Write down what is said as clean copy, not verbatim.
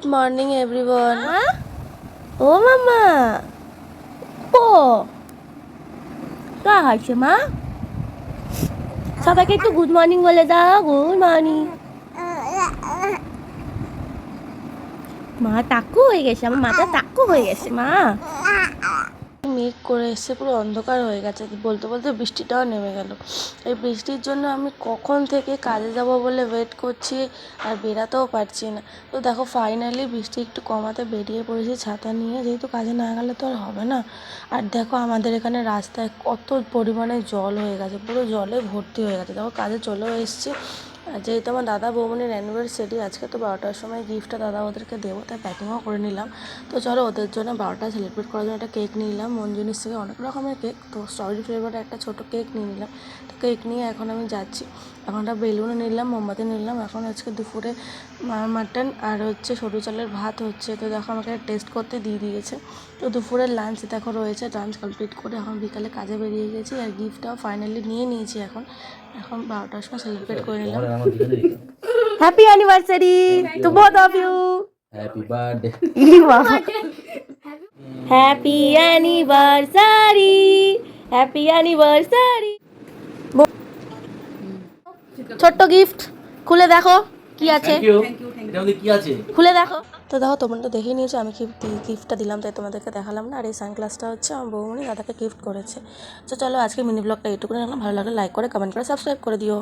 Good morning everyone. ও মামা ও কা হয়েছে মা? সবাইকে একটু গুড মর্নিং বলে দাও। Good morning. মা টাকু হয়ে গেছে, আমার মাথা টাকু হয়ে গেছে মা। মেঘ করে এসছে, পুরো অন্ধকার হয়ে গেছে। বলতে বলতে বৃষ্টিটাও নেমে গেল। এই বৃষ্টির জন্য আমি কখন থেকে কাজে যাব বলে ওয়েট করছি, আর বেরাতেও পারছি না। তো দেখো ফাইনালি বৃষ্টি একটু কমাতে বেরিয়ে পড়েছি ছাতা নিয়ে, যেহেতু কাজে না গেলে তো আর হবে না। আর দেখো আমাদের এখানে রাস্তায় কত পরিমাণে জল হয়ে গেছে, পুরো জলে ভর্তি হয়ে গেছে। দেখো কাজে চলেও এসছি। আর যেহেতু আমার দাদা বৌমনির অ্যানিভার্সারি আজকে, তো 12টার সময় গিফটটা দাদা ওদেরকে দেবো, তাই প্যাকিংও করে নিলাম। তো চলো ওদের জন্য 12টা সেলিব্রেট করার জন্য একটা কেক নিয়ে নিলাম মঞ্জুনিস থেকে, অনেক রকমের কেক। তো স্ট্রবেরি ফ্লেভারের একটা ছোটো কেক নিয়ে নিলাম। তো কেক নিয়ে এখন আমি যাচ্ছি। এখন একটা বেলুনও নিলাম, মোমবাতি নিলাম। এখন আজকে দুপুরে মাটন আর সরু চালের ভাত হচ্ছে। তো দেখো আমাকে টেস্ট করতে দিয়ে দিয়েছে। তো দুপুরের লাঞ্চ দেখো রয়েছে, লাঞ্চ কমপ্লিট করে এখন বিকালে কাজে বেরিয়ে গেছি। আর গিফটটাও ফাইনালি নিয়ে নিয়েছি। এখন 12টার সময় সেলিব্রেট করে নিলাম। Happy anniversary to both of you. Happy birthday. Happy anniversary, happy anniversary. ছোট্ট গিফট, খুলে দেখো কি আছে। Thank you. এটার মধ্যে কি আছে? খুলে দেখো। তো দেখো তোমরা তো দেখে নিয়েছো আমি গিফটটা দিলাম, তাই তোমাদেরকে দেখালাম না। আর এই সানগ্লাসটা আমার বৌমনি দাদাকে গিফট করেছে। তো চলো আজকে মিনি ব্লগটা এইটুকুনি রাখলাম। ভালো লাগলে লাইক করে, কমেন্ট করে, সাবস্ক্রাইব করে দিও।